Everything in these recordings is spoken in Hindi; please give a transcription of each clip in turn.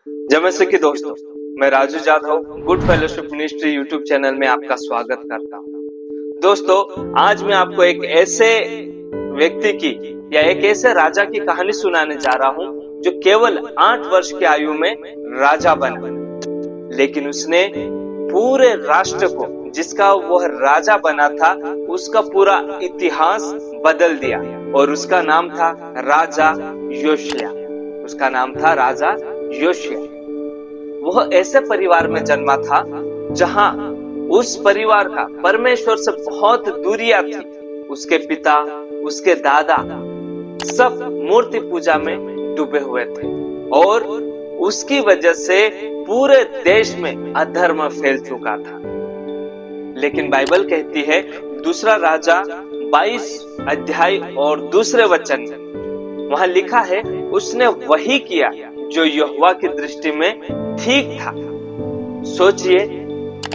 नमस्ते कि दोस्तों, मैं Raju Jadhav good fellowship ministry YouTube channel में आपका स्वागत करता हूँ। दोस्तों, आज मैं आपको एक ऐसे व्यक्ति की या एक ऐसे राजा की कहानी सुनाने जा रहा हूँ जो केवल 8 वर्ष की आयु में राजा बना, लेकिन उसने पूरे राष्ट्र को जिसका वह राजा बना था उसका पूरा इतिहास बदल दिया और उसका नाम था राजा योशिया। उसका नाम था राजा योशिया। वह ऐसे परिवार में जन्मा था जहां उस परिवार का परमेश्वर से बहुत दूरियां थी। उसके पिता, उसके दादा सब मूर्ति पूजा में डूबे हुए थे और उसकी वजह से पूरे देश में अधर्म फैल चुका था। लेकिन बाइबल कहती है दूसरा राजा 22 अध्याय और दूसरे वचन में वहां लिखा है, उसने वही किया जो यहोवा की दृष्टि में ठीक था। सोचिए,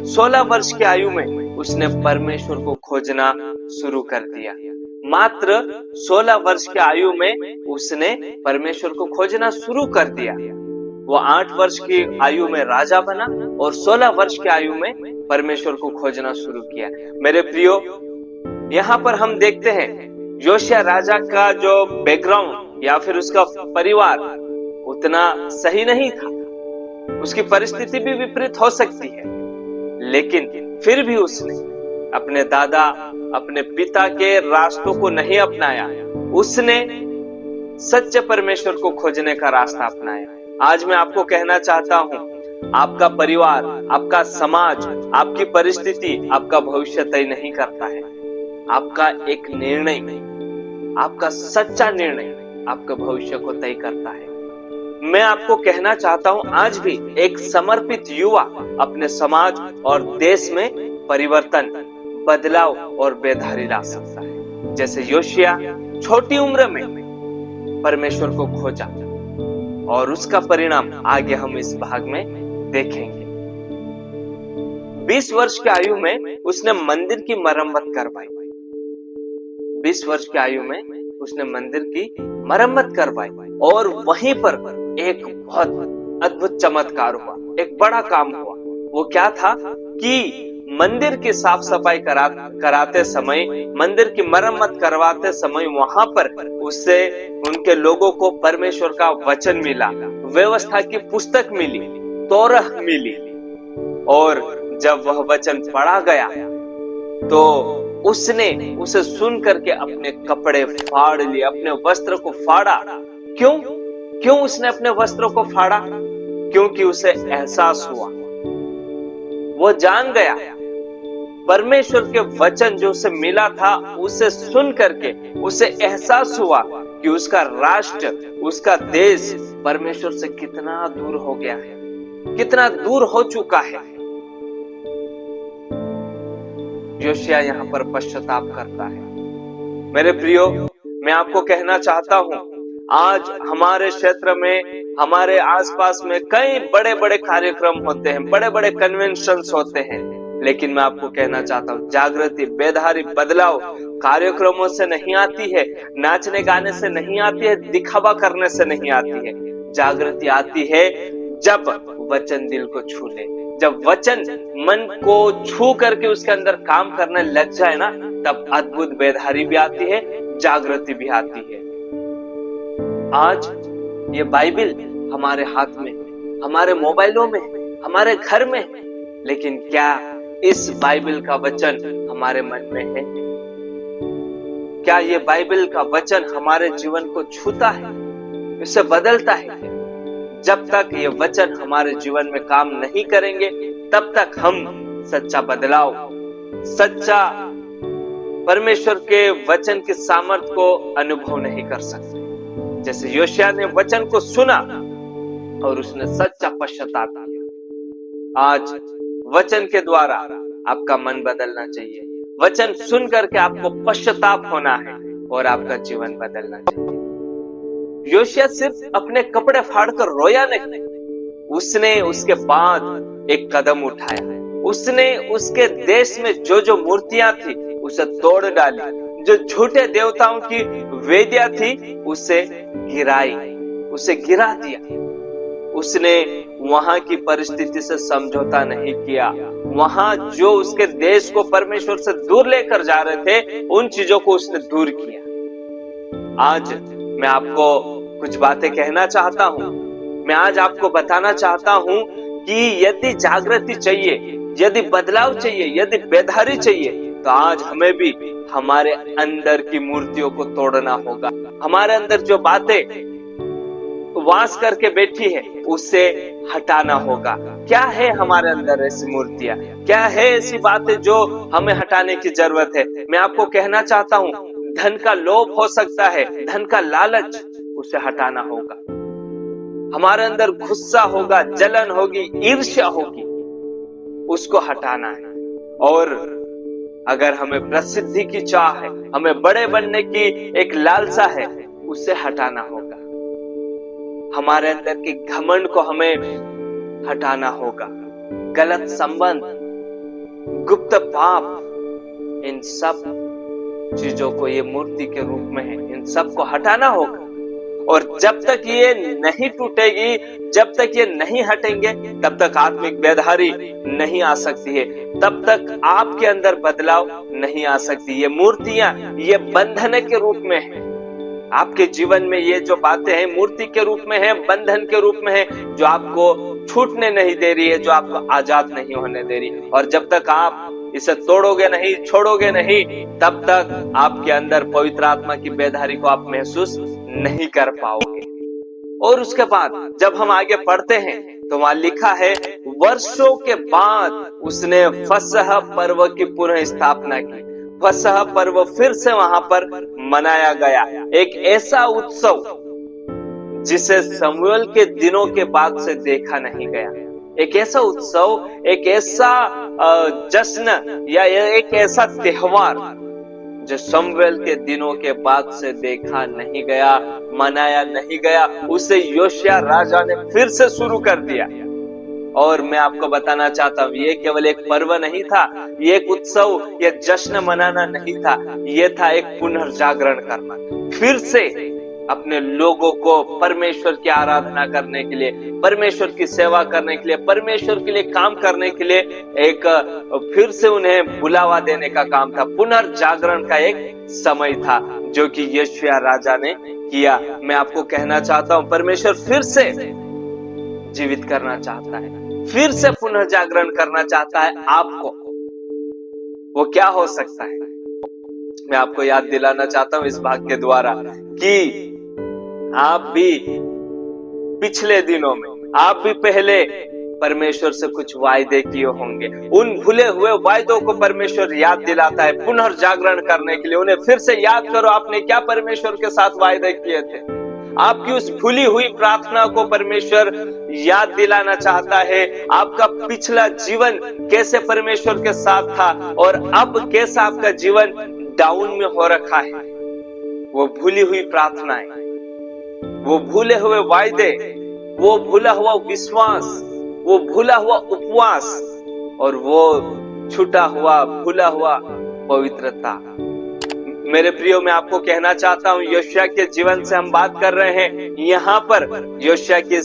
16 वर्ष की आयु में उसने परमेश्वर को खोजना शुरू कर दिया। मात्र 16 वर्ष की आयु में उसने परमेश्वर को खोजना शुरू कर दिया। वो 8 वर्ष की आयु में राजा बना और 16 वर्ष की आयु में परमेश्वर को खोजना शुरू किया। मेरे प्रियो, यहाँ पर हम देखते हैं योशिया राजा का जो बैकग्राउंड या फिर उसका परिवार उतना सही नहीं था। उसकी परिस्थिति भी विपरीत हो सकती है, लेकिन फिर भी उसने अपने दादा, अपने पिता के रास्तों को नहीं अपनाया। उसने सच्चे परमेश्वर को खोजने का रास्ता अपनाया। आज मैं आपको कहना चाहता हूं, आपका परिवार, आपका समाज, आपकी परिस्थिति आपका भविष्य तय नहीं करता है। आपका एक निर्णय, आपका सच्चा निर्णय आपका भविष्य को तय करता है। मैं आपको कहना चाहता हूं, आज भी एक समर्पित युवा अपने समाज और देश में परिवर्तन, बदलाव और बेदारी ला सकता है। जैसे योशिया छोटी उम्र में परमेश्वर को खोजा और उसका परिणाम आगे हम इस भाग में देखेंगे। 20 वर्ष की आयु में उसने मंदिर की मरम्मत करवाई। 20 वर्ष की आयु में उसने मंदिर की मरम्मत करवाई और वहीं पर एक बहुत अद्भुत चमत्कार हुआ, एक बड़ा काम हुआ। वो क्या था कि मंदिर की साफ सफाई कराते समय, मंदिर की मरम्मत करवाते समय वहां पर उससे उनके लोगों को परमेश्वर का वचन मिला, व्यवस्था की पुस्तक मिली, तौरह मिली। और जब वह वचन पढ़ा गया तो उसने उसे सुन करके अपने कपड़े फाड़ लिए, अपने वस्त्र को फाड़ा। क्यों उसने अपने वस्त्रों को फाड़ा? क्योंकि उसे एहसास हुआ, वो जान गया परमेश्वर के वचन जो उसे मिला था, उसे सुन करके उसे एहसास हुआ कि उसका राष्ट्र, उसका देश परमेश्वर से कितना दूर हो गया है, कितना दूर हो चुका है। योशिया यहाँ पर पश्चाताप करता है। मेरे प्रियो, मैं आपको कहना चाहता हूँ, आज हमारे क्षेत्र में, हमारे आसपास में कई बड़े बड़े कार्यक्रम होते हैं, बड़े बड़े कन्वेंशंस होते हैं, लेकिन मैं आपको कहना चाहता हूँ, जागृति, बेदारी, बदलाव कार्यक्रमों से नहीं आती है, नाचने गाने से नहीं आती है, दिखावा करने से नहीं आती है। जागृति आती है जब वचन दिल को छू ले, जब वचन मन को छू करके उसके अंदर काम करने लग जाए ना, तब अद्भुत बेदारी भी आती है, जागृति भी आती है। आज ये बाइबल हमारे हाथ में, हमारे मोबाइलों में, हमारे घर में, लेकिन क्या इस बाइबल का वचन हमारे मन में है? क्या ये बाइबल का वचन हमारे जीवन को छूता है, इसे बदलता है? जब तक ये वचन हमारे जीवन में काम नहीं करेंगे, तब तक हम सच्चा बदलाव, सच्चा परमेश्वर के वचन की सामर्थ्य को अनुभव नहीं कर सकते। जैसे योशिया ने वचन को सुना और उसने सच्चा पश्चाताप किया। आज वचन के द्वारा आपका मन बदलना चाहिए। वचन सुन करके आपको पश्चाताप होना है और आपका जीवन बदलना चाहिए। योशिया सिर्फ अपने कपड़े फाड़कर रोया नहीं, उसने उसके बाद एक कदम उठाया। उसने उसके देश में जो जो मूर्तियां थी उसे तोड़ डाली, जो झूठे देवताओं की वेदियां थी उसे गिराई, उसे गिरा दिया। उसने वहां की परिस्थिति से समझौता नहीं किया। वहां जो उसके देश को परमेश्वर से दूर लेकर जा रहे थे, उन चीजों को उसने दूर किया। आज मैं आपको कुछ बातें कहना चाहता हूं। मैं आज आपको बताना चाहता हूं कि यदि जागृति चाहिए, यदि बदलाव चाहिए, यदि बेदारी चाहिए, तो आज हमें भी हमारे अंदर की मूर्तियों को तोड़ना होगा। हमारे अंदर जो बातें वास करके बैठी है, उससे हटाना होगा। क्या है हमारे अंदर ऐसी मूर्तियां? क्या है ऐसी बातें जो हमें हटाने की जरूरत है? मैं आपको कहना चाहता हूं, धन का लोभ हो सकता है, धन का लालच, उसे हटाना होगा। हमारे अंदर गुस्सा होगा, जलन होगी, ईर्ष्या होगी, उसको हटाना है। और अगर हमें प्रसिद्धि की चाह है, हमें बड़े बनने की एक लालसा है, उसे हटाना होगा। हमारे अंदर के घमंड को हमें हटाना होगा। गलत संबंध, गुप्त पाप, इन सब चीजों को, ये मूर्ति के रूप में है, इन सब को हटाना होगा। और जब तक ये नहीं टूटेगी, जब तक ये नहीं हटेंगे, तब तक आत्मिक बेदारी नहीं आ सकती है, तब तक आपके अंदर बदलाव नहीं आ सकती। ये मूर्तियां, ये बंधन के रूप में है। आपके जीवन में ये जो बातें हैं, मूर्ति के रूप में है, बंधन के रूप में है, जो आपको छूटने नहीं दे रही है, जो आपको आजाद नहीं होने दे रही है। और जब तक आप इसे तोड़ोगे नहीं, छोड़ोगे नहीं, तब तक आपके अंदर पवित्र आत्मा की बेदारी को आप महसूस नहीं कर पाओगे। और उसके बाद जब हम आगे पढ़ते हैं तो वहां लिखा है, वर्षों के बाद उसने फसह पर्व की पुनः स्थापना की। फसह पर्व फिर से वहां पर मनाया गया, एक ऐसा उत्सव जिसे शमूएल के दिनों के बाद से देखा नहीं गया। एक ऐसा उत्सव, एक ऐसा जश्न या एक ऐसा त्योहार जो शमूएल के दिनों के बाद से देखा नहीं गया, मनाया नहीं गया, उसे योशिया राजा ने फिर से शुरू कर दिया। और मैं आपको बताना चाहता हूँ, ये केवल एक पर्व नहीं था, ये एक उत्सव या जश्न मनाना नहीं था, ये था एक पुनर्जागरण करना। फिर से अपने लोगों को परमेश्वर की आराधना करने के लिए, परमेश्वर की सेवा करने के लिए, परमेश्वर के लिए काम करने के लिए एक फिर से उन्हें बुलावा देने का काम था। पुनर्जागरण का एक समय था जो कि योशिया राजा ने किया। मैं आपको कहना चाहता हूँ, परमेश्वर फिर से जीवित करना चाहता है, फिर से पुनर्जागरण करना चाहता है आपको। वो क्या हो सकता है? मैं आपको याद दिलाना चाहता हूं इस भाग के द्वारा कि आप भी पिछले दिनों में, आप भी पहले परमेश्वर से कुछ वायदे किए होंगे। उन भूले हुए वायदों को परमेश्वर याद दिलाता है पुनर्जागरण करने के लिए। उन्हें फिर से याद करो, आपने क्या परमेश्वर के साथ वायदे किए थे। आपकी उस भूली हुई प्रार्थना को परमेश्वर याद दिलाना चाहता है। आपका पिछला जीवन कैसे परमेश्वर के साथ था और अब कैसा आपका जीवन डाउन में हो रखा है। वो भूली हुई प्रार्थनाएं, वो भूले हुए वायदे, वो भूला हुआ विश्वास, वो भूला हुआ उपवास और वो छूटा हुआ, भूला हुआ पवित्रता। मेरे प्रियो, मैं आपको कहना चाहता हूं, योशिया के जीवन से हम बात कर रहे हैं। यहाँ पर योशिया के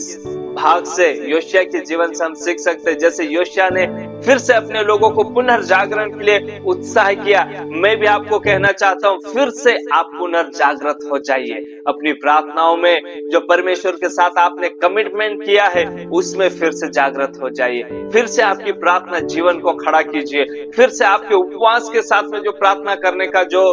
भाग से, योशिया के जीवन से हम सीख सकते हैं। जैसे योशिया ने फिर से अपने लोगों को पुनर्जागरण के लिए उत्साह किया, मैं भी आपको कहना चाहता हूं, फिर से आप पुनर्जागृत हो जाइए। अपनी प्रार्थनाओं में जो परमेश्वर के साथ आपने कमिटमेंट किया है, उसमें फिर से जागृत हो जाइए। फिर से आपकी प्रार्थना जीवन को खड़ा कीजिए। फिर से आपके उपवास के साथ में जो प्रार्थना करने का जो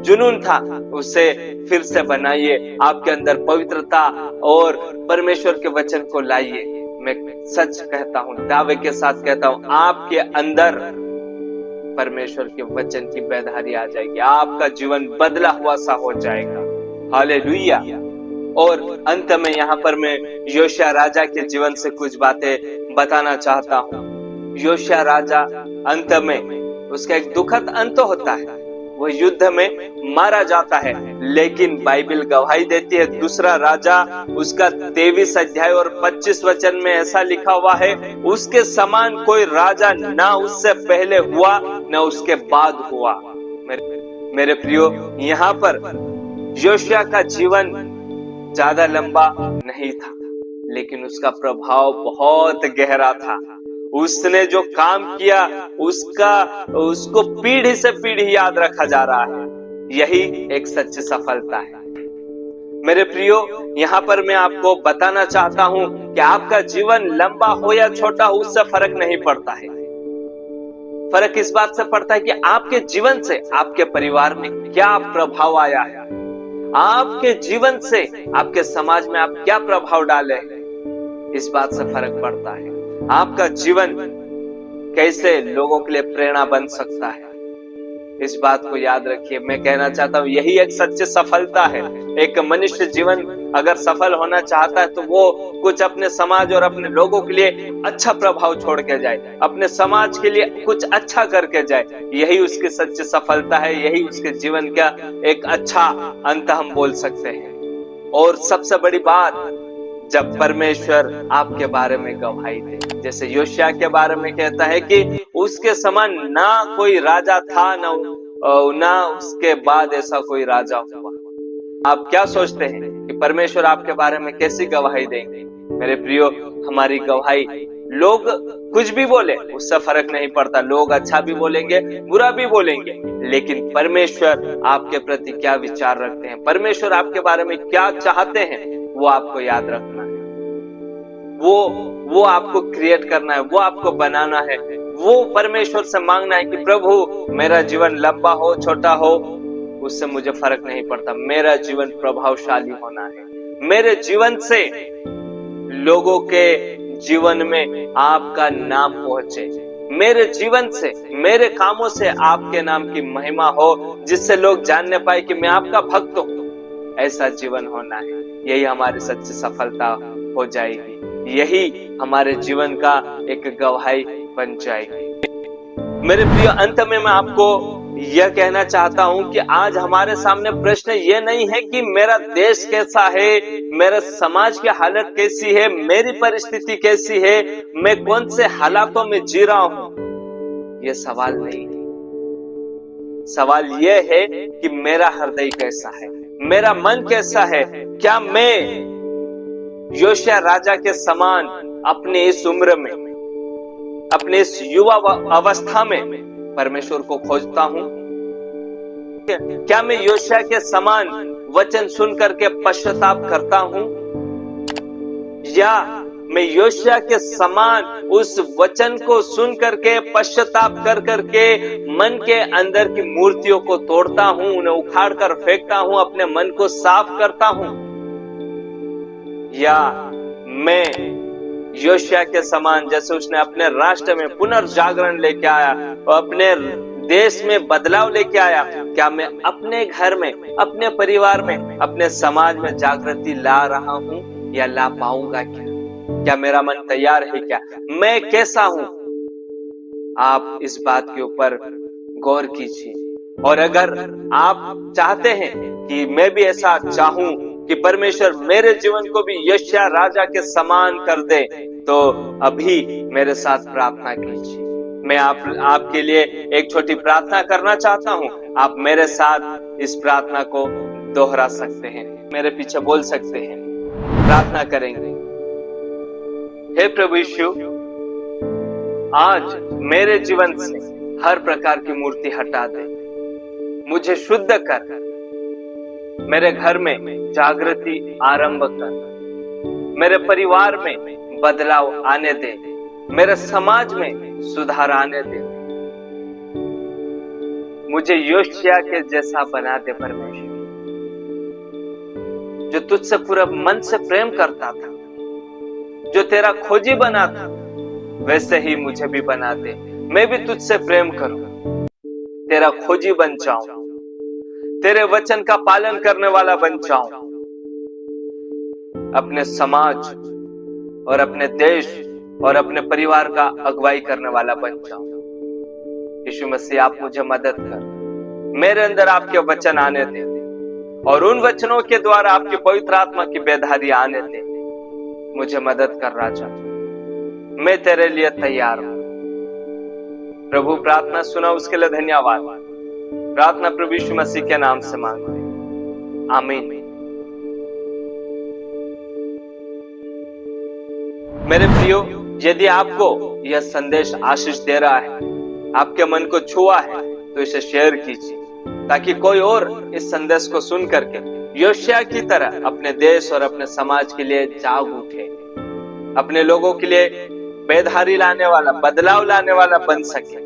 जुनून था, उसे फिर से बनाइए। आपके अंदर पवित्रता और परमेश्वर के वचन को लाइए। मैं सच कहता हूं, दावे के साथ कहता हूं, आपके अंदर परमेश्वर के वचन की बेदारी आ जाएगी। आपका जीवन बदला हुआ सा हो जाएगा। हालेलुया। और अंत में यहाँ पर मैं योशिया राजा के जीवन से कुछ बातें बताना चाहता हूँ। योशिया राजा अंत में उसका एक दुखद अंत होता है, वो युद्ध में मारा जाता है। लेकिन बाइबल गवाही देती है, दूसरा राजा उसका 23 अध्याय और 25 वचन में ऐसा लिखा हुआ है, उसके समान कोई राजा ना उससे पहले हुआ न उसके बाद हुआ। मेरे प्रियो, यहाँ पर योशिया का जीवन ज्यादा लंबा नहीं था, लेकिन उसका प्रभाव बहुत गहरा था। उसने जो काम किया उसको पीढ़ी से पीढ़ी याद रखा जा रहा है। यही एक सच्ची सफलता है। मेरे प्रियो, यहाँ पर मैं आपको बताना चाहता हूँ कि आपका जीवन लंबा हो या छोटा हो, उससे फर्क नहीं पड़ता है। फर्क इस बात से पड़ता है कि आपके जीवन से आपके परिवार में क्या प्रभाव आया है, आपके जीवन से आपके समाज में आप क्या प्रभाव डाले, इस बात से फर्क पड़ता है। आपका जीवन कैसे लोगों के लिए प्रेरणा बन सकता है, इस बात को याद रखिए। मैं कहना चाहता हूँ यही एक सच्ची सफलता है। एक मनुष्य जीवन अगर सफल होना चाहता है तो वो कुछ अपने समाज और अपने लोगों के लिए अच्छा प्रभाव छोड़ के जाए, अपने समाज के लिए कुछ अच्छा करके जाए। यही उसकी सच्ची सफलता है, यही उसके जीवन का एक अच्छा अंत हम बोल सकते हैं। और सबसे बड़ी बात, जब परमेश्वर आपके बारे में गवाही दे, जैसे योशिया के बारे में कहता है कि उसके समान ना कोई राजा था, ना उसके बाद ऐसा कोई राजा हुआ। आप क्या सोचते हैं कि परमेश्वर आपके बारे में कैसी गवाही देंगे? मेरे प्रियो, हमारी गवाही लोग कुछ भी बोले उससे फर्क नहीं पड़ता। लोग अच्छा भी बोलेंगे, बुरा भी बोलेंगे, लेकिन परमेश्वर आपके प्रति क्या विचार रखते हैं, परमेश्वर आपके बारे में क्या चाहते हैं, वो आपको याद रखना है। वो आपको क्रिएट करना है, वो आपको बनाना है। वो परमेश्वर से मांगना है कि प्रभु मेरा जीवन लंबा हो छोटा हो, उससे मुझे फर्क नहीं पड़ता, मेरा जीवन प्रभावशाली होना है। मेरे जीवन से लोगों के जीवन में आपका नाम पहुंचे, मेरे जीवन से, मेरे कामों से आपके नाम की महिमा हो, जिससे लोग जानने पाए कि मैं आपका भक्त हूं। ऐसा जीवन होना है। यही हमारी सच्ची सफलता हो जाएगी, यही हमारे जीवन का एक गवाही बन जाएगी। मेरे प्रिय, अंत में मैं आपको यह कहना चाहता हूं कि आज हमारे सामने प्रश्न यह नहीं है कि मेरा देश कैसा है, मेरा समाज की हालत कैसी है, मेरी परिस्थिति कैसी है, मैं कौन से हालातों में जी रहा हूं। यह सवाल नहीं है। सवाल यह है कि मेरा हृदय कैसा है, मेरा मन कैसा है। क्या मैं योशिया राजा के समान अपने इस उम्र में, अपने इस युवा अवस्था में परमेश्वर को खोजता हूं? क्या मैं योशिया के समान वचन सुन करके पश्चाताप करता हूं, या मैं योशिया के समान उस वचन को सुन करके पश्चाताप कर करके मन के अंदर की मूर्तियों को तोड़ता हूं, उन्हें उखाड़ कर फेंकता हूं, अपने मन को साफ करता हूं? या मैं योशिया के समान, जैसे उसने अपने राष्ट्र में पुनर्जागरण लेके आया और अपने देश में बदलाव लेके आया, क्या मैं अपने घर में, अपने परिवार में, अपने समाज में जागृति ला रहा हूं या ला पाऊंगा? क्या मेरा मन तैयार है? क्या मैं कैसा हूं? आप इस बात के ऊपर गौर कीजिए। और अगर आप चाहते हैं कि मैं भी ऐसा चाहूं कि परमेश्वर मेरे जीवन को भी योशिया राजा के समान कर दे, तो अभी मेरे साथ प्रार्थना कीजिए। मैं आपके लिए एक छोटी प्रार्थना करना चाहता हूं। आप मेरे साथ इस प्रार्थना को दोहरा सकते हैं, मेरे पीछे बोल सकते हैं। प्रार्थना करेंगे। हे प्रभु यीशु, आज मेरे जीवन से हर प्रकार की मूर्ति हटा दे, मुझे शुद्ध कर, मेरे घर में जागृति आरंभ कर, मेरे परिवार में बदलाव आने दे, मेरे समाज में सुधार आने दे, मुझे योशिया के जैसा बना दे परमेश्वर, जो तुझसे पूरा मन से प्रेम करता था, जो तेरा खोजी बना था, वैसे ही मुझे भी बना दे। मैं भी तुझसे प्रेम करूं, तेरा खोजी बन जाऊं, तेरे वचन का पालन करने वाला बन जाऊं, अपने समाज और अपने देश और अपने परिवार का अगुवाई करने वाला बन जाऊं। यीशु मसीह, आप मुझे मदद कर, मेरे अंदर आपके वचन आने दे और उन वचनों के द्वारा आपकी पवित्र आत्मा की बेधारी आने दे। मुझे मदद कर राजा, मैं तेरे लिए तैयार हूं। प्रभु, प्रार्थना सुना उसके लिए धन्यवाद। प्रार्थना प्रभु यीशु मसीह के नाम से मांगते, आमीन। मेरे प्रियो, यदि आपको यह संदेश आशीष दे रहा है, आपके मन को छुआ है, तो इसे शेयर कीजिए ताकि कोई और इस संदेश को सुन करके योशिया की तरह अपने देश और अपने समाज के लिए जाग उठे, अपने लोगों के लिए बेदारी लाने वाला, बदलाव लाने वाला बन सके,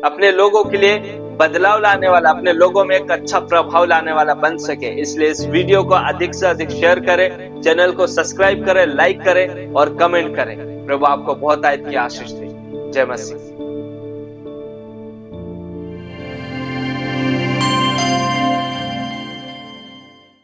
अपने लोगों के लिए बदलाव लाने वाला, अपने लोगों में एक अच्छा प्रभाव लाने वाला बन सके। इसलिए इस वीडियो को अधिक से अधिक शेयर करें, चैनल को सब्सक्राइब करें, लाइक करें और कमेंट करें। प्रभु आपको बहुत आयत की आशीष दे। जय मसीह।